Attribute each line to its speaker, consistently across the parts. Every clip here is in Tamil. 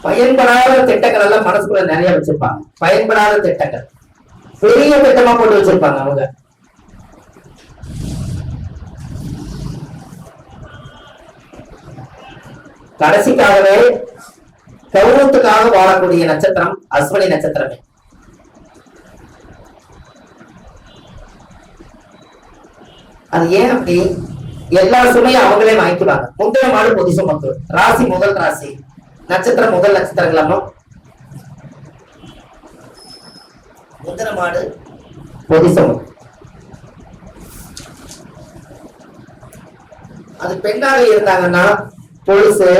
Speaker 1: பயன்படாத திட்டங்கள் எல்லாம் மனசுக்குள்ள நிறைய வச்சிருப்பாங்க. பயன்படாத திட்டங்கள் பெரிய திட்டமா போட்டு வச்சிருப்பாங்க அவங்க. கடைசிக்காகவே கௌரவத்துக்காக வாழக்கூடிய நட்சத்திரம் அஸ்வினி நட்சத்திரமே. அது ஏன் அப்படி? எல்லா சுமையும் அவங்களே வாங்கிக்குவாங்க. முந்தின மாடு பொதிசம் மக்கள் ராசி, முதல் ராசி நட்சத்திரம், முதல் நட்சத்திரங்களாமோ முந்தின மாடு பொதிசம். அது பெண்ணாக இருந்தாங்கன்னா பொழுசு,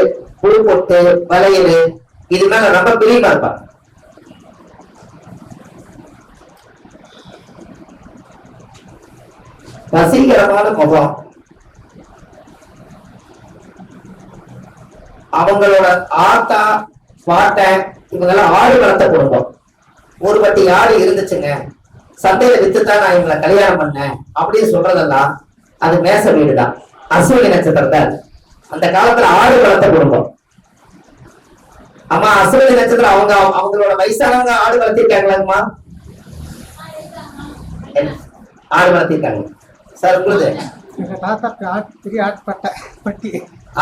Speaker 1: புழு பொட்டு, வளையல் இது மேல ரொம்ப பிரியமா இருப்பாங்க. வசீகரமான முகம், அவங்களோட ஆத்தா பாட்டை இவங்கெல்லாம் ஆடு வளர்த்த குடும்பம். ஒரு பட்டி ஆடு இருந்துச்சுங்க, சந்தையில வித்துதான் நான் இவங்களை கல்யாணம் பண்ணேன் அப்படின்னு சொல்றதெல்லாம் அது மேச வீடுதான், அஸ்வினி நட்சத்திரத்தை. அந்த காலத்துல ஆடு வளர்த்த குடும்பம். அம்மா அஸ்வினி நட்சத்திரம் அவங்க அவங்களோட வயசானவங்க ஆடு வளர்த்திருக்காங்களாங்கம்மா? ஆடு வளர்த்திருக்காங்க சார். உங்களுக்கு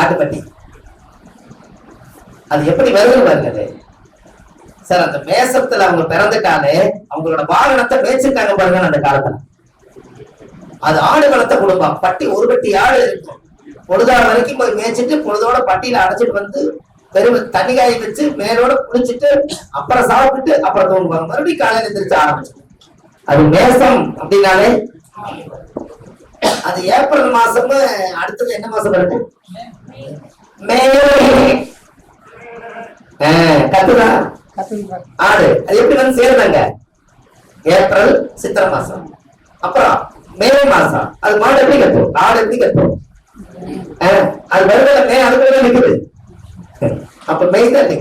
Speaker 1: ஆட்டுப்பட்டி அது எப்படி வருது பாருங்க சார். அந்த மேசத்துல அவங்க பிறந்துட்டாலே அவங்களோட வாகனத்தை மேய்ச்சிருக்காங்க பாருங்க அந்த காலத்துல. அது ஆடு வளர்த்த குடும்பம். பட்டி ஒரு பட்டி ஆடு இருக்கும். பொழுதாடு வரைக்கும் போய் மேய்ச்சிட்டு பொழுதோட பட்டியில அடைச்சிட்டு வந்து வெறும் தண்ணி காய வச்சு மேலோட குளிச்சுட்டு அப்புறம் சாப்பிட்டுட்டு அப்புறம் தூங்குவாங்க. மறுபடியும் காலையில எந்திரிச்சு ஆரம்பிச்சு. அது மேசம் அப்படின்னாலே அது ஏப்ரல் மாசம். அடுத்தது என்ன மாசம் வருது? மே. கத்துதா ஆடு. அது எப்படி வந்து சேருதாங்க? ஏப்ரல் சித்திரை மாசம். அப்புறம் மே மாசம் அது மாடு எப்படி கத்தும்? ஆடு எப்படி கத்தும்? அது வருதுல மே, அதுக்குள்ள நிக்குது. அப்ப மே தான்.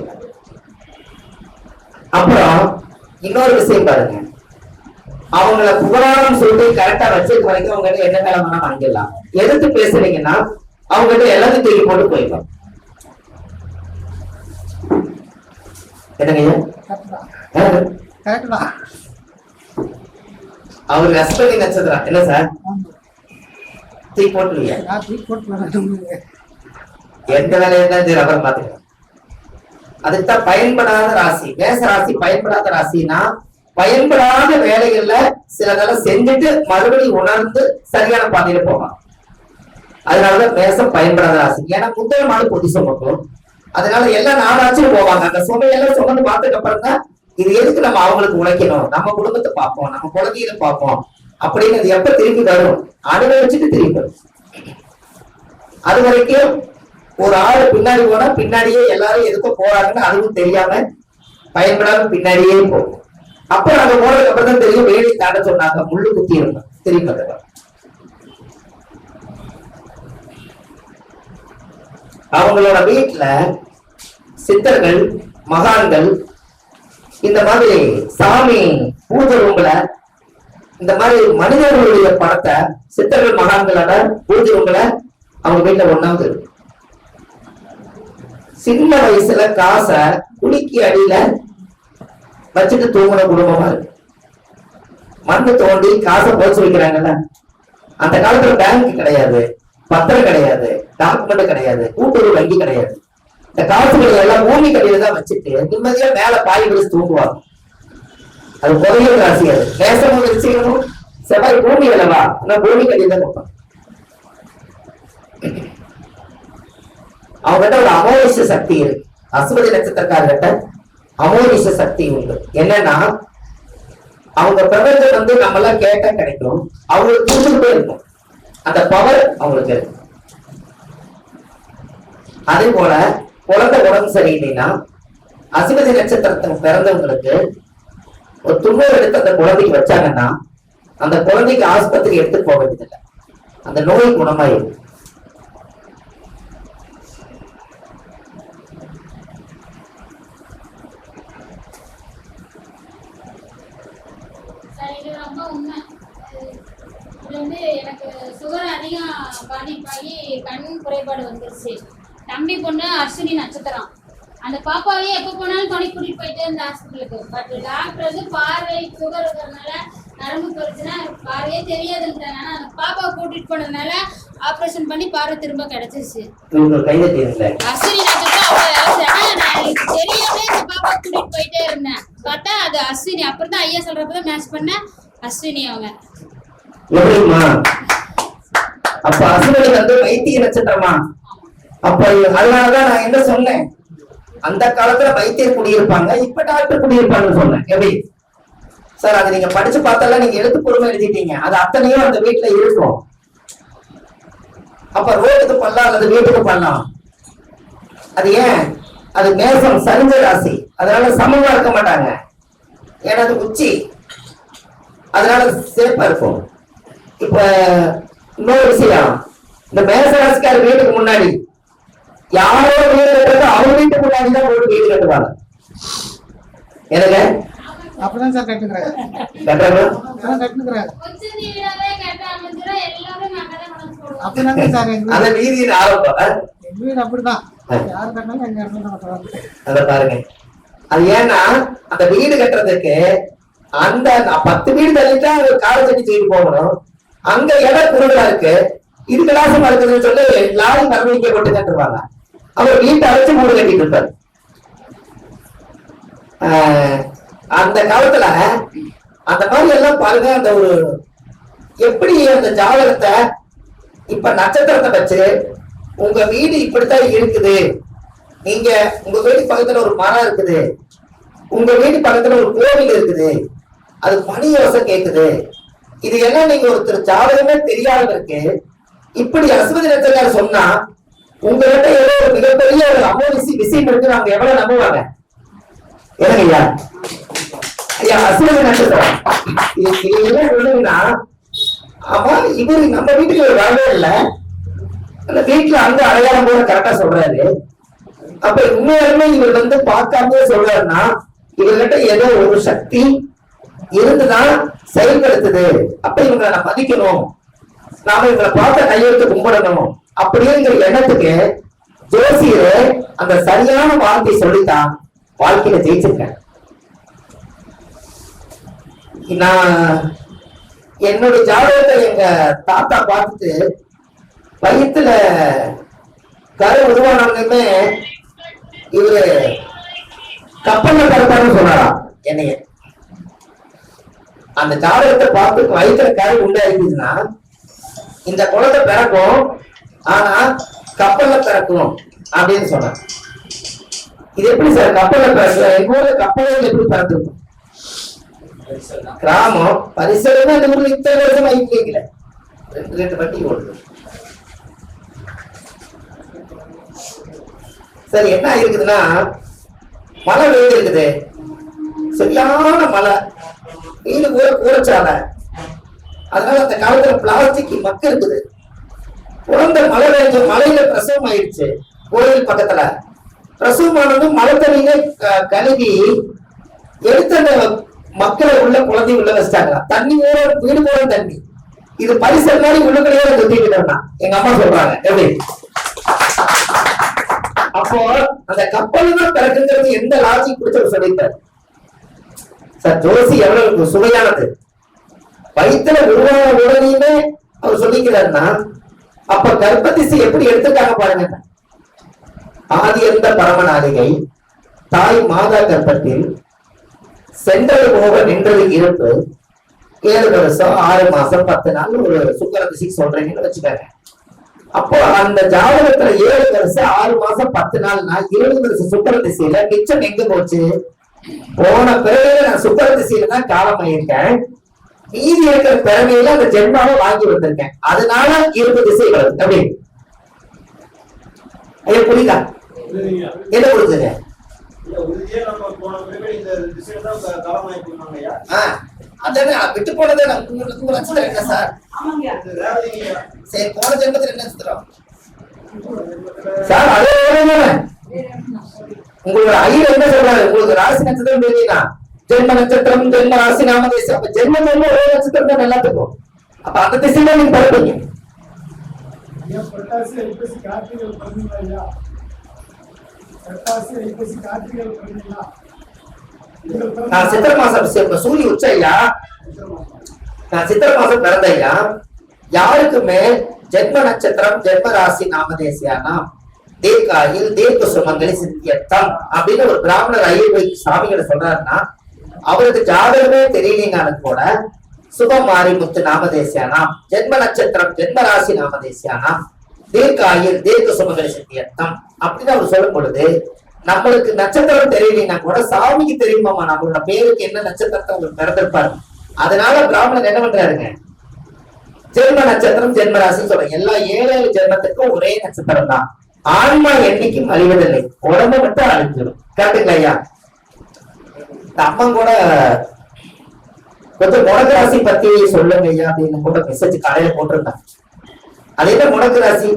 Speaker 1: அப்புறம் இன்னொரு விஷயம் பாருங்க, அவங்கள புகழாரம் சொல்லிட்டு கரெக்டா வச்சிருக்க வரைக்கும் அவங்க கிட்ட என்ன வேலை வேணா வாங்கிடலாம். எதிர்த்து பேசுறீங்கன்னா அவங்க கிட்ட எல்லாத்தையும் தூக்கி போட்டு போயிடலாம். அவரு அஸ்வினி நட்சத்திரம் என்ன சார்? தூக்கி போட்டுருவீங்க. எந்த வேலையும் ரப்பர் பாத்துக்கலாம். அதுக்குதான் பயன்படாத ராசி மேச ராசி. பயன்படாத ராசினா பயன்படாத வேலைகள்ல சிலதெல்லாம் செஞ்சுட்டு மறுபடியும் உணர்ந்து சரியான பாதையில போவாங்க. அதனாலதான் மேசம் பயன்படாத ராசி. ஏன்னா முந்தின மாடு பொதிசம் மட்டும். அதனால எல்லாம் நாடாச்சும் போவாங்க. அந்த சுமையெல்லாம் சுமந்து பார்த்ததுக்கு அப்புறம் தான் இது எதுக்கு நம்ம அவங்களுக்கு உழைக்கணும், நம்ம குடும்பத்தை பார்ப்போம், நம்ம குழந்தைகளை பார்ப்போம் அப்படின்னு அது எப்ப திருப்பி வரும்? அனுபவிச்சுட்டு திருப்பி வரும். அது வரைக்கும் ஒரு ஆளு பின்னாடி போனா பின்னாடியே எல்லாரும் எதுக்கோ போறாங்கன்னு அதுவும் தெரியாம பயன்படாம பின்னாடியே போகும். அப்புறம் அங்க போனதுக்கு அப்புறம் தான் தெரியும் வேலை தாண்ட சொன்னாங்க, முள்ளு குத்தி இருந்தாங்க திருப்பி. அவங்களோட வீட்டுல சித்தர்கள், மகான்கள், இந்த மாதிரி சாமி பூஜை ரூம்ல இந்த மாதிரி மனிதர்களுடைய படத்தை சித்தர்கள் மகான்களோட பூஜை ரூம்ல அவங்க வீட்டுல ஒண்ணாவது. சின்ன வயசுல காசை குளிக்கு அடியில வச்சுட்டு தூங்குன குடும்பமா இருக்கு. மண்ணு தோண்டி காசை போச்சு வைக்கிறாங்கல்ல. அந்த காலத்துல பேங்க் கிடையாது, பத்திரம் கிடையாது, டாக்குமெண்ட் கிடையாது, கூட்டுறவு வங்கி கிடையாது. இந்த காசுகளை எல்லாம் பூமி கடையில தான் வச்சுட்டு நிம்மதியா மேல பாய் விரிச்சு தூங்குவாங்க. அது புதைய ராசி. அது பேசணும் வச்சுக்கணும். செவ்வாய் பூமி இல்லவா, ஆனா பூமி கடையில தான் வைப்பாங்க. அவங்ககிட்ட ஒரு அமோனிஷ சக்தி இருக்கு. அஸ்வினி நட்சத்திரக்காரர்கிட்ட அமோனிஷ சக்தி உண்டு. என்னன்னா அவங்க பிரபஞ்சம் வந்து நம்ம எல்லாம் கேட்டா கிடைக்கும், அவங்களுக்கு புரிஞ்சுக்கிட்டே இருக்கும். அந்த பவர் அவங்களுக்கு இருக்கு. அதே போல குழந்தை உடம்பு சரியில்லைன்னா அஸ்வினி நட்சத்திரத்துக்கு பிறந்தவங்களுக்கு ஒரு துண்ணூறு எடுத்து அந்த குழந்தைக்கு வச்சாங்கன்னா அந்த குழந்தைக்கு ஆஸ்பத்திரி எடுத்து போக வேண்டியதில்லை, அந்த நோய் குணமாயிடும்.
Speaker 2: எனக்கு சுகர் அதிகம் பாதிப்பாகி கண் குறைபாடு வந்துருச்சு. தம்பி பொண்ணு அஸ்வினி நட்சத்திரம். அந்த பாப்பாவையே எப்ப போனாலும் துணை கூட்டிட்டு போயிட்டே இருந்த ஹாஸ்பிட்டலுக்கு. பட் டாக்டர் வந்து பார்வை சுகர் இருக்கிறதுனால நரம்பு போச்சுன்னா பார்வையே தெரியாதுன்றாங்க. ஆனா அந்த பாப்பாவை கூட்டிட்டு போனதுனால ஆபரேஷன் பண்ணி பார்வை திரும்ப கிடைச்சிருச்சு. அஸ்வினி டாக்டர் நான் எனக்கு தெரியாமலே இந்த பாப்பா கூட்டிட்டு போயிட்டே இருந்தேன். பார்த்தா அது அஸ்வினி. அப்புறம் தான் ஐயா சொல்றப்பதான் மேட்ச் பண்ண அஸ்வினி அவங்க.
Speaker 1: அப்ப அஸ்வினி வந்து வைத்திய நட்சத்திரமா? அப்ப அதனாலதான் நான் என்ன சொன்னேன், அந்த காலத்துல வைத்தியர் குடியிருப்பாங்க, இப்ப டாக்டர் குடியிருப்பாங்கன்னு சொன்னேன். எப்படி சார்? அது நீங்க படிச்சு பார்த்தாலும் நீங்க எழுத்துப்பூர்வமா எழுதிட்டீங்க. அது அத்தனையும் அந்த வீட்டுல இருக்கும். அப்ப ரோட்டுக்கு பண்ணலாம் அல்லது வீட்டுக்கு பண்ணலாம். அது ஏன்? அது மேசம் சரிஞ்ச ராசி, அதனால சமமா இருக்க மாட்டாங்க. ஏன்னா அது உச்சி, அதனால சேஃபா இருக்கும். இப்ப இன்னொரு விஷயம், இந்த மேச ராசிக்கார வீட்டுக்கு முன்னாடி யாரோ வீடு கட்டுறது அவங்க வீட்டுக்கு முன்னாடிதான் ஒரு வீடு கட்டுவாங்க. எனக்கு
Speaker 3: அப்படிதான் சார் கட்டுக்கிறாங்க. அப்படிதாங்க சார்
Speaker 1: அந்த வீதியின் ஆரம்பம்
Speaker 3: எங்க வீடு அப்படிதான். யாரு கட்டினாலும் எங்க இடத்துல
Speaker 1: அத பாருங்க. அது ஏன்னா அந்த வீடு கட்டுறதுக்கு அந்த 10 வீடு தள்ளிட்டா காலை தண்ணி செய்து போகணும். அங்க இடம் குறுகலா இருக்கு, இது கலாசமா இருக்குதுன்னு சொல்லி லாரி மரணிக்க போட்டு கட்டுவாங்க. அவர் வீட்டை அழைச்சு மூடு கட்டிட்டு இருப்பார். அந்த காலத்துல அந்த மாதிரி எல்லாம் பாருங்க. அந்த ஒரு எப்படி அந்த ஜாதகத்தை இப்ப நட்சத்திரத்தை வச்சு உங்க வீடு இப்படித்தான் இருக்குது, நீங்க உங்க வீடு பக்கத்துல ஒரு மரம் இருக்குது, உங்க வீடு பக்கத்துல ஒரு கோவில் இருக்குது, அது மணி யோசை கேக்குது, இது எல்லாம் நீங்க ஒருத்தர் ஜாதகமே தெரியாதவருக்கு இப்படி அஸ்வதி நட்சத்திரம் சொன்னா உங்ககிட்ட ஏதோ ஒரு மிகப்பெரிய ஒரு அமோதிசி விஷயம் இருக்கு, அவங்க எவ்வளவு நம்புவாங்க? ஏன்னா ஐயா அஸ்வதி நட்சத்திரம் என்ன, ஆமா இவரு நம்ம வீட்டுக்கு ஒரு வரவே இல்லை, அந்த வீட்டுல அங்க அடையாளம் கூட கரெக்டா சொல்றாரு. அப்ப உண்மையாலுமே இவர் வந்து பார்க்காம சொல்றாருன்னா இவர்கிட்ட ஏதோ ஒரு சக்தி இருந்துதான் செயல்படுத்துது. அப்ப இவங்களை நம்ம மதிக்கணும், நாம இவங்களை பார்த்த கையெழுத்து கும்பிடணும் அப்படிங்கிற எண்ணத்துக்கு ஜோசியர் அந்த சரியான வார்த்தை சொல்லித்தான் வாழ்க்கையில ஜெயிச்சிருக்கேன். நான் என்னுடைய ஜாதகத்தை எங்க தாத்தா பார்த்துட்டு வயிற்றுல கரு உருவானவங்களுமே இவரு கப்பல்ல கருப்பான்னு சொன்னாராம் என்னைய. அந்த ஜாதகத்தை பார்த்து வயிற்றுல கரு உண்டாயிருக்குதுன்னா இந்த குழந்தை பிறக்கும், ஆனா கப்பல்ல பிறக்கும் அப்படின்னு சொன்னார். இது எப்படி சார் கப்பல்ல பிறக்கும்? எங்க ஊர்ல கப்பல்ல எப்படி பிறந்திருக்கும்? கிராமம் பரிசல் அந்த ஊர்ல இத்தனை வருஷம் வாங்கி வைக்கல, 2 வண்டி ஓடுது. சரி என்ன இருக்குதுன்னா மழை வெயில் இருக்குது, சரியான மழை, வீடு ஊர கூரைச்சாலை, அதனால அந்த காலத்துல பிளாஸ்டிக் மக்க இருக்குது. குழந்தை மழை பெய்ஞ்ச மழையில பிரசவம் ஆயிடுச்சு கோயில் பக்கத்துல. பிரசவமானதும் மழை தண்ணியில கழுவி எடுத்த அந்த மக்களை உள்ள குழந்தை உள்ள வச்சிட்டாங்க. தண்ணி ஊற வீடு போற தண்ணி, இது பரிசல் மாதிரி உள்ளுக்குள்ளேயே சுத்திக்கிட்டா எங்க அம்மா சொல்றாங்க. எப்படி அப்போ அந்த கப்பல் தான் பிறக்குங்கிறது எந்த லாஜிக் பிடிச்சவர் சொல்லிட்டார் சார். ஜோசி எவ்வளவு சுவையானது, வயிற்றுல உருவான உடனே அவர் சொல்லிக்கிறாருன்னா அப்ப கர்ப்பதிசை எப்படி எடுத்துக்காங்க பாருங்க. ஆதி எந்த பரமநாளிகை தாய் மாதா கர்ப்பத்தில் சென்றது போக நின்றது இருப்பு 7 வருஷம் 6 மாசம் 10 நாள் ஒரு சுக்கர திசை சொல்றீங்கன்னு வச்சுக்காங்க. அப்போ அந்த ஜாதகத்துல 7 வருஷம் 6 மாசம் 10 நாள்னா 20 வருஷம் சுக்கர திசையில மிச்சம் எங்க போச்சு? போன பிறகு நான் சுக்கர திசையில தான் காலம் ஆயிருக்கேன், மீதி இருக்கிற பிறவையில அந்த ஜென்மாவை வாங்கி வந்திருக்கேன், அதனால 20 திசை வருது. அப்படி ஐயா புரியுதா? என்ன புரிஞ்சுங்க? விட்டு போனதே நட்சத்திரம் என்ன சார்? சரி போன ஜென்மத்தில் என்ன நட்சத்திரம் சார்? அதே உங்களுக்கு ஐயர் என்ன சொல்றாரு? உங்களுக்கு ராசி நட்சத்திரம் தெரியுதா? ஜென்ம நட்சத்திரம் ஜென்ம ராசி நாம தேசம். அப்ப ஜென்ம ஒரே நட்சத்திரம் தான் எல்லாத்துக்கும். அப்ப அந்த திசையில நீங்க பரப்பீங்க. நான் சித்திரை மாசம் சூரிய உச்ச ஐயா, நான் சித்திரை மாசம் பிறந்த ஐயா. யாருக்குமே ஜென்ம நட்சத்திரம் ஜென்ம ராசி நாமதேசியானா தேக்காயில் தேக்கு சுமங்கலி சித்தியத்தம் அப்படின்னு ஒரு பிராமணர் ஐயர் சாமிகளை சொல்றாருன்னா அவருக்கு ஜாதகமே தெரியலீங்கன்னு கூட சுபமாரி முத்து நாமதேசியானாம், ஜென்ம நட்சத்திரம் ஜென்ம ராசி நாமதேசியானாம், தேக்காயில் தேக்கு சுமங்கலி சித்தியத்தம் அப்படின்னு அவர் சொல்லும் பொழுது நம்மளுக்கு நட்சத்திரம் தெரியலீங்கன்னா கூட சாமிக்கு தெரியுமாமா நம்மளோட பேருக்கு என்ன நட்சத்திரத்தை அவர் பிறந்திருப்பாரு. அதனால பிராமணர் என்ன பண்றாருங்க, ஜென்ம நட்சத்திரம் ஜென்ம ராசி சொல்றேன். எல்லா 7 ஜென்மத்துக்கும் ஒரே நட்சத்திரம் தான். ஆன்மா என்னைக்கும் அழிவதில்லை, உடம்பு மட்டும் அழிஞ்சிடும். கரெக்டுங்களா ஐயா? அம்மா கூட கொஞ்சம் முடக்கு ராசி பத்தி சொல்லுங்க ஐயா அப்படின்னு கூட மெசேஜ் காலையில போட்டிருந்தாங்க. அது என்ன முடக்கு ராசி?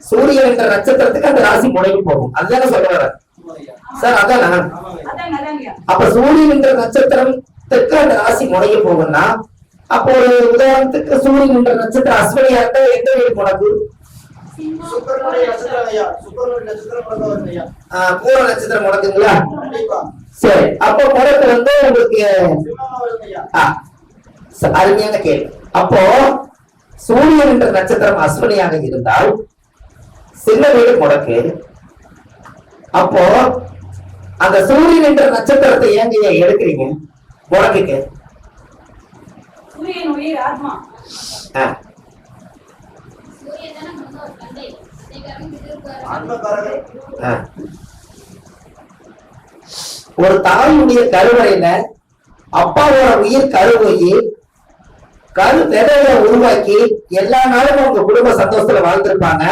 Speaker 1: சூரியன் என்ற நட்சத்திரத்துக்கு அந்த ராசி முடங்கி போகும், அதுதானே சொல்றாரு சார்? அதான். அப்ப சூரியன் என்ற நட்சத்திரத்துக்கு அந்த ராசி முடங்கி போகும்னா அப்போ ஒரு உதாரணத்துக்கு சூரியன் என்ற நட்சத்திரம் அஸ்வினியா இருந்தா எந்த வீடு முடக்கு? பூர நட்சத்திரம் முடக்குங்களா? சரி, அப்போ முடக்கு வந்து உங்களுக்கு அருமையான கேள்வி. அப்போ சூரியன் என்ற நட்சத்திரம் அஸ்வினியாக இருந்தால் சின்ன வீடு முடக்கு. அப்போ அந்த சூரியன் என்ற நட்சத்திரத்தை ஏங்க எடுக்கிறீங்க முடக்குக்கு? ஒரு தாயுடைய கருவறையில அப்பாவோட உயிர் கருவோயி கரு விதையை உருவாக்கி எல்லா நாளும் உங்க குடும்ப சந்தோஷத்துல வாழ்ந்திருப்பாங்க.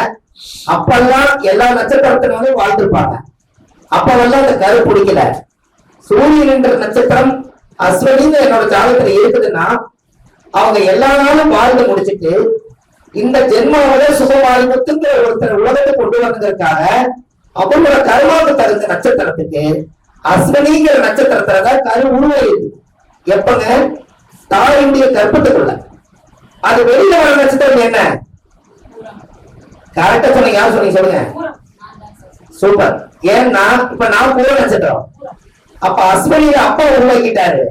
Speaker 1: அப்பெல்லாம் எல்லா நட்சத்திரத்தினாலும் வாழ்ந்திருப்பாங்க. அப்பவெல்லாம் அந்த கரு பிடிக்கல. சூரியன் என்ற நட்சத்திரம் அஸ்வினின்னு என்னோட ஜாதகத்துல இருக்குதுன்னா அவங்க எல்லா நாளும் வாழ்ந்து முடிச்சுட்டு இந்த ஜென்மாவில சுபமாரிமுத்துங்கிற ஒருத்தர் உலகத்தை கொண்டு வந்ததற்காக அவங்களோட கருவாக்கு தகுந்த நட்சத்திரத்துக்கு அஸ்வினிங்கிற நட்சத்திரத்துலதான் கரு உருவாயிருக்கு. எப்பங்க? தாயுடைய கற்பத்துக்குள்ள. அது வெளியில வர நட்சத்திரம் என்ன? கரெக்டா சொன்னீங்க. யார் சொன்னீங்க சொல்லுங்க. சூப்பர். ஏன்னா இப்ப நான் பூர நட்சத்திரம். அப்ப அஸ்வினியில அப்பா உருவாக்கிட்டாரு,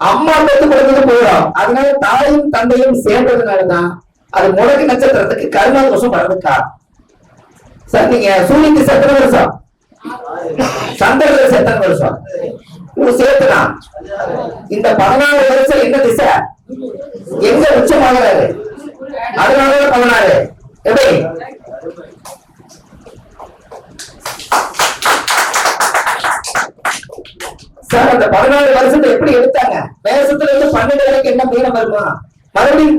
Speaker 1: அம்மா பெற்று கொடுத்தது பூரம். அதனால தாயும் தந்தையும் சேர்ந்ததுனாலதான் அது முடக்கு நட்சத்திரத்துக்கு கருணா தோஷம் வர்றதுக்கா. சார் நீங்க சூரியனுக்கு செத்தனை வருஷம், சந்திரனுக்கு செத்தனை வருஷம் சேர்த்துனா இந்த 14 வருஷம் என்ன திசை எங்க உச்சமாகிறாரு? அதனால 16 எப்படி சார்? அந்த 14 வருஷத்தை எப்படி எடுத்தாங்க? மேசத்துல இருந்து 12 வரைக்கும் என்ன மீனம் வருமா? மறுபடியும்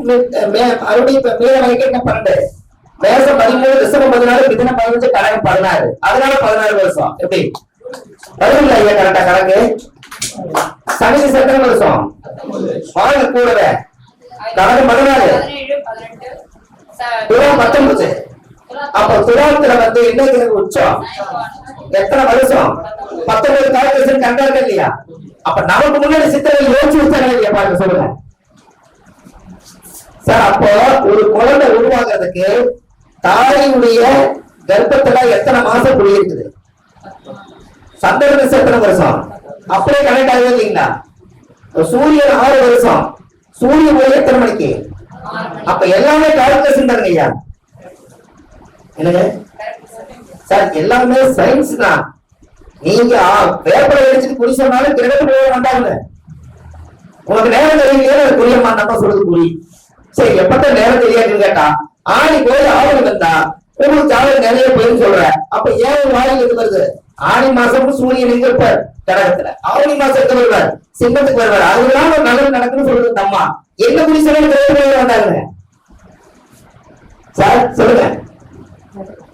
Speaker 1: மீனம் வரைக்கும் என்ன 12? மேசம் 13, ரிஷபம் 14, மிதுனம் 15, கடகம் 16. அதனால 16 வருஷம். எப்படி வருங்களா ஐயா கரெக்டா கணக்கு? சனிக்கு எத்தனை வருஷம்? வாங்க கூடவே. கடகம் 14, துலாம் 19. அப்ப துலாத்துல வந்து என்ன உச்சம்? எத்தனை வருஷம்? 19 காலகட்டம் கண்டாங்க இல்லையா? அப்ப நமக்கு முன்னாடி சித்தரை யோசிச்சு வச்சாங்க இல்லையா? பாருங்க சொல்லுங்க சார். அப்போ ஒரு குழந்தை உருவாக்குறதுக்கு தாயுடைய கர்ப்பத்துல எத்தனை மாசம் குடியிருக்குது? சந்திரனுக்கு எத்தனை வருஷம்? அப்படியே கனெக்ட் ஆகுது இல்லைங்களா? சூரியன் 6 வருஷம். சூரியன் போய் எத்தனை மணிக்கு? அப்ப எல்லாமே கால்குலேஷன் தானுங்க ஐயா. என்னங்க சார்? எல்லாமே சயின்ஸ் தான். நீங்க பேப்பரை எடுத்துட்டு குறி சொன்னாலும் கிரகத்து போக மாட்டாங்க. உனக்கு நேரம் தெரியலையே புரிய மாட்டாங்க சொல்றது புரி. சரி, எப்பதான் நேரம் தெரியாதுன்னு கேட்டா ஆணி போய் ஆவணி வந்தா உங்களுக்கு ஜாதகம் நிறைய போயின்னு சொல்ற. அப்ப ஏன் வாயில் எது வருது? ஆணி மாசம் சூரியன் எங்க இருப்பார்? கடகத்துல. ஆவணி மாசத்துக்கு வருவார், சிங்கத்துக்கு வருவார். அதுதான் ஒரு நல்லது நடக்குன்னு சொல்றது தம்மா. என்ன குறி சொல்ல வந்தாங்க சார்? சொல்லுங்க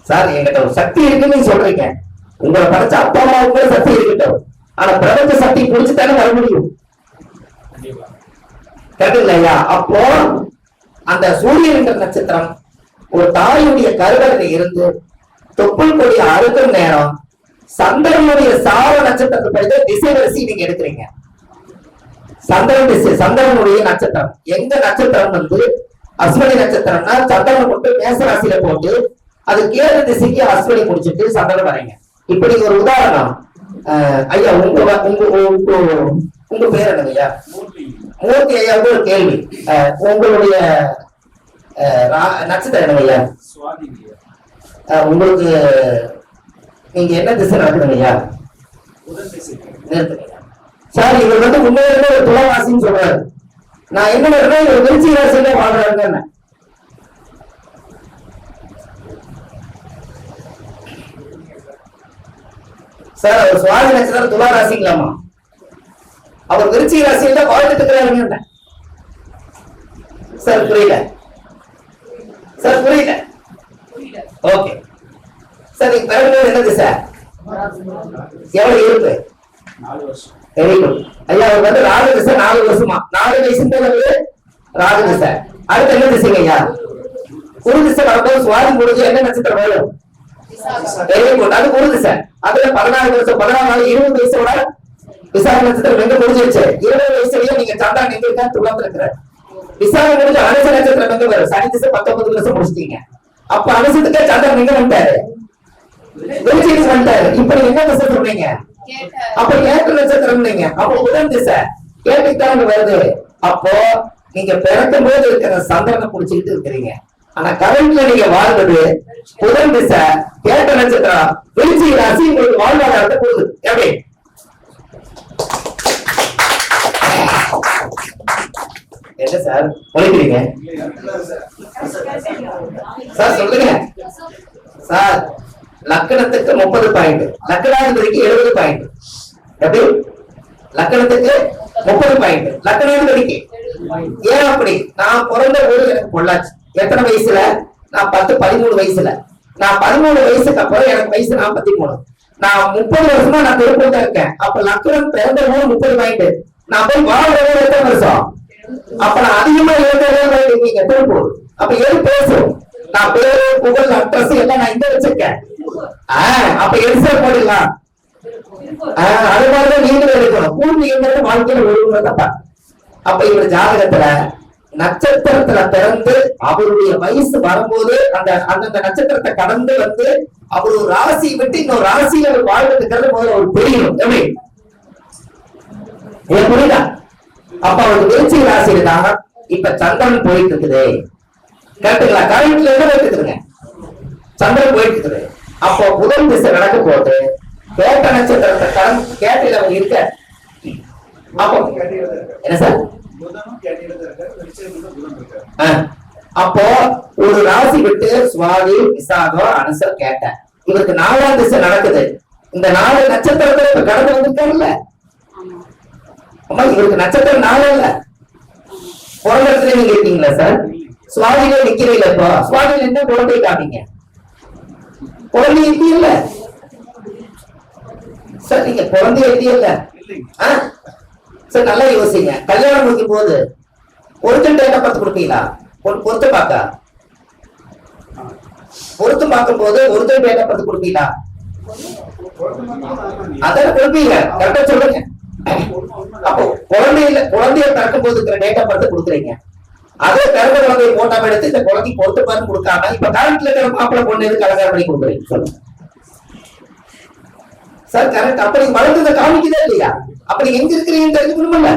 Speaker 1: சார். என்கிட்ட ஒரு சக்தி இருக்குன்னு சொல்றீங்க. உங்களை படைச்ச அப்பா அம்மாவுக்கு சக்தி இருக்கட்டும், ஆனா பிரபஞ்ச சக்தி புடிச்சுத்தானே வர முடியும். கரெக்டுங்களா ஐயா? அப்போ அந்த சூரியன் என்ற நட்சத்திரம் ஒரு தாயுடைய கருவறையில இருந்து தொப்புள் கொடி அறுக்கும் நேரம் சந்திரனுடைய சார நட்சத்திரத்தை படித்த திசை வரிசை நீங்க எடுக்கிறீங்க. சந்திரன் திசை, சந்திரனுடைய நட்சத்திரம் எங்க நட்சத்திரம் வந்து அஸ்வினி நட்சத்திரம்னா சந்திரனை போட்டு மேச ராசியில போட்டு அது கேது திசைக்கு அஸ்வினி முடிச்சுட்டு சந்திரன் வரைங்க. இப்படி ஒரு உதாரணம். ஐயா உங்க உங்க உங்க உங்க பேர் என்னங்க ஐயா? மூர்த்தி ஐயாவுக்கு ஒரு கேள்வி. உங்களுடைய நட்சத்திரம் என்னங்க ஐயா? உங்களுக்கு நீங்க என்ன திசை நடக்குதுங்க ஐயா? சார் இவர் வந்து உண்மையிலே ஒரு துளாராசின்னு சொல்றாரு. நான் என்ன பண்றேன், இவர் விருச்சிக ராசியில வாழ்றாருங்க. சார் அவர் சுவாதி நட்சத்திரம் துலா ராசிங்களாமா, அவர் விருச்சிக ராசியில வாழ்ந்துட்டு இருக்கிறாருங்க. சார் புரியல, சார் புரியல. ஓகே சார், நீங்க பிறகு என்ன திசை, எவ்வளவு இருப்பு? வெரி குட் ஐயா. அவர் வந்து ராகு திசை 4 வருஷமா, 4 வயசுன்றது ராகு திசை. அடுத்து என்ன திசைங்க ஐயா? குரு திசை வரும்போது சுவாதி முடிஞ்சு என்ன நட்சத்திரம் வரும்? வெரி குட், அது குரு திசை. அதுல 14 வருஷம் 14 20 வயசோட விசாக நட்சத்திரம் எங்க முடிஞ்சிருச்சு? 20 வயசுலயே நீங்க சந்திரன் எங்க இருக்கா? துலாம் இருக்கிற. விசாக முடிஞ்ச அனுச நட்சத்திரம் எங்க வரும்? சனி திசை 19 வருஷம் முடிச்சிட்டீங்க. அப்ப அனுசத்துக்கே சந்திரன் எங்க வந்துட்டாரு? விருச்சிகம் வந்துட்டாரு. இப்ப நீங்க என்ன திசை சொல்றீங்க? அப்ப ஏற்ற நட்சத்திரம் நீங்க, அப்ப புதன் திசை கேட்டுக்கிட்டாங்க வருது. அப்போ நீங்க பிறக்கும் போது இருக்கிற சந்திரனை புடிச்சுக்கிட்டு இருக்கிறீங்க. ஆனா கரண்ட்ல நீங்க வாழ்றது புதன் திசை, கேட்ட நட்சத்திரம், விருச்சிக ராசி உங்களுக்கு வாழ்வாதாரத்தை கொடுக்குது. எப்படி என்ன சார் உழைக்கிறீங்க சார்? சொல்லுங்க சார். லக்கணத்துக்கு 30 பாயிண்ட், லக்கணாதிபதிக்கு 70 பாயிண்ட். எப்படி? லக்கணத்துக்கு 30 பாயிண்ட், லக்கணாதிபதிக்கு. ஏன் அப்படி? நான் பிறந்த போது எனக்கு பொள்ளாச்சு. எத்தனை வயசுல? நான் 13 வயசுல. நான் 13 வயசுக்கு அப்புறம் எனக்கு வயசு 43. நான் 30 வருஷமா நான் திருப்பூர் தான் இருக்கேன். அப்ப லக்கணம் பிறந்த போது 30 பாயிண்ட். நான் போய் வாழ்றது எத்தனை வருஷம்? அப்ப நான் அதிகமா 70 இருக்கீங்க திருப்பூர். அப்ப எது பேசும்? நான் பேரு புகழ் அட்ரஸ் எல்லாம் நான் இங்க வச்சிருக்கேன். அப்ப எரிசல் போடலாம். அது மாதிரிதான் நீங்களும் எடுக்கணும். பூர்வீகங்கிறது வாழ்க்கையில ஒழுங்குதான். அப்ப இவர் ஜாதகத்துல நட்சத்திரத்துல பிறந்து அவருடைய வயசு வரும்போது அந்த அந்த நட்சத்திரத்தை கடந்து வந்து அவர் ஒரு ராசி விட்டு இன்னொரு ராசியில அவர் வாழ்றதுக்கு முதல்ல ஒரு தெரியணும். எப்படி புரியுதா? அப்ப அவருக்கு விருச்சிக ராசியில தான் இப்ப சந்திரன் போயிட்டு இருக்குது. கரெக்டுங்களா? கரண்ட்ல என்ன போயிட்டு இருக்குங்க? சந்திரன் போயிட்டு இருக்குது. அப்போ புதன் திசை நடக்க போது கேட்ட நட்சத்திரத்தை கடந்து கேட்டில அவர் இருக்க. அப்போ என்ன சார்? அப்போ ஒரு ராசி விட்டு சுவாதி விசாகம் அனுசம் கேட்ட இவருக்கு 4ஆம் திசை நடக்குது. இந்த 4 நட்சத்திரத்தை இப்ப கடந்து வந்திருக்காருல்ல. அம்மா இவருக்கு நட்சத்திரம் 4 இல்ல. பிறந்த இடத்துல நீங்க இருக்கீங்களா சார்? சுவாதியில நிக்கிறீங்க. இப்போ சுவாதியில என்ன குழந்தை காமீங்க? குழந்தை எழுதி இல்ல சார். நீங்க குழந்தை எழுதி இல்ல சார். நல்லா யோசிங்க. கல்யாணம் முடிக்கும் போது ஒருத்தன் டேட்டா பார்த்து கொடுப்பீங்களா? பொறுத்து பார்க்கும் போது ஒருத்தன் டேட்டா பார்த்து கொடுப்பீங்களா? அதான் கொடுப்பீங்க. கரெக்டா சொல்லுங்க. அப்போ குழந்தைய பிறக்கும் போது இருக்கிற டேட்டா பார்த்து கொடுக்குறீங்க. அதே பிறந்த குழந்தைய போட்டா எடுத்து இந்த குழந்தை பொறுத்து பார்த்து கொடுக்காம இப்ப கரண்ட்ல இருக்கிற மாப்பிள்ளை பொண்ணு எது கலகாரம் பண்ணி கொடுக்குறீங்க சொல்லுங்க சார். கரெக்ட். அப்ப நீங்க வளர்ந்ததை காமிக்குதா இல்லையா? அப்ப நீங்க எங்க இருக்கிறீங்கன்னு தெரிஞ்சுக்கணும்ல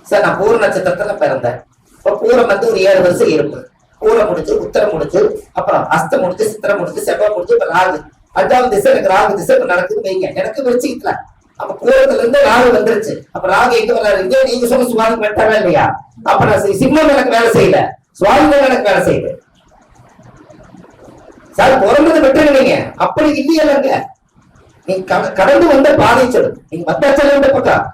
Speaker 1: சார். நான் பூர நட்சத்திரத்துல பிறந்தேன். இப்ப பூரம் வந்து ஒரு 7 வருஷம் இருப்பு. பூரம் முடிச்சு, உத்தரம் முடிச்சு, அப்புறம் அஸ்தம் முடிச்சு, சித்திரம் முடிச்சு, செவ்வாய் முடிச்சு, இப்ப ராகு 5ஆம் திசை. எனக்கு ராகு திசை இப்ப நடக்குது வைங்க. எனக்கு விருச்சிகத்துல அப்ப பூரத்துல இருந்து ராகு வந்துருச்சு. அப்ப ராகு எங்க வர்றாரு? இங்கே நீங்க சொன்ன சுவாமி மெட்டாவா இல்லையா? அப்ப நான் சிம்மம் எனக்கு வேலை செய்யல, சுவாமி எனக்கு வேலை செய்யுது சார். பிறந்தது விட்டுருங்க நீங்க. அப்படி இல்லையல்லங்க. நீங்க கடந்து வந்த பாதை சொல்லு. நீங்க மத்தாச்சல இந்த பக்கம்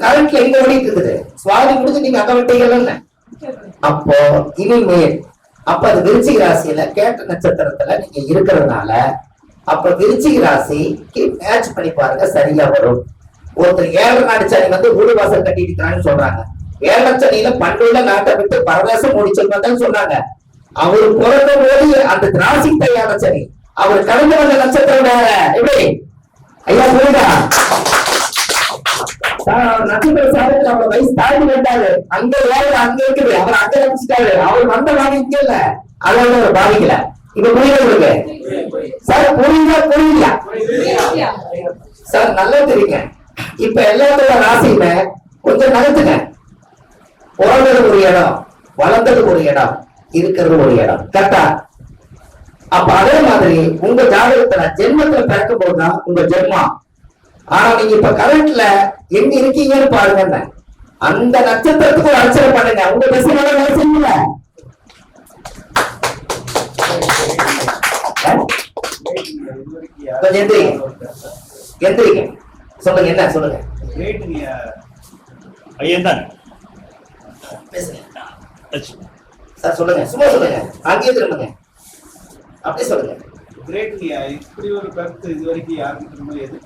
Speaker 1: கரண்ட்ல எங்க ஓடிட்டு இருக்குது? சுவாமி முடிஞ்சு நீங்க அங்க விட்டீங்கல்ல. அப்போ இனிமேல் அப்ப அது விருச்சிக ராசியில கேட்ட நட்சத்திரத்துல நீங்க இருக்கிறதுனால அப்ப விருச்சிக ராசிக்கு மேட்ச் பண்ணி பாருங்க, சரியா வரும். ஒருத்தர் 7 நாடு சனி வந்து வீடு வாசல் கட்டிட்டு சொல்றாங்க. 7 சனியில பண்டுள்ள நாட்டை விட்டு பரதேசம் மூடி சொல்றதான் சொன்னாங்க. அவரு பிறந்த போது அந்த ராசி தயார சனி. அவர் கடந்து வந்த நட்சத்திரம் வேற. எப்படி ஐயா புரியுதா? நட்சத்திர சாதத்தில் அவர் வயசு தாண்டி விட்டாரு. அங்க வேலை அங்க இருக்குது. அவர் அங்க நினைச்சிட்டாரு. அவர் வந்த வாங்க இங்க இல்ல. அதோட ஒரு பாதிக்கல. இப்ப புரியுது சார்? புரியுதா? புரியலையா? சார் நல்லா தெரியுங்க. இப்ப எல்லாத்தோட ராசியுமே கொஞ்சம் நகர்த்துங்க. பிறந்தது ஒரு இடம், வளர்ந்தது ஒரு இடம், இருக்கிறது ஒரு இடம். கரெக்டா? அப்ப அதே மாதிரி உங்க ஜாதகத்துல ஜென்மத்துல பிறக்கும் போதுதான் உங்க ஜென்மம். ஆனா நீங்க இப்ப கரண்ட்ல எங்க இருக்கீங்கன்னு பாருங்க. அந்த நட்சத்திரத்துக்கு ஒரு அர்ச்சனை பண்ணுங்க. உங்க திசையில வேலை செய்யுங்க. கொஞ்சம் எந்திரிங்க. சொல்லுங்க, என்ன சொல்லுங்க.
Speaker 4: ஐயன்தான்
Speaker 1: பேசுங்க சார். சொல்லுங்க, சும்மா சொல்லுங்க. அங்கேயே திரும்புங்க. அப்படியே சொல்லுங்க.
Speaker 5: கிரேட்ங்கய்யா, இப்படி ஒரு கருத்து இது வரைக்கும் யாருக்கும்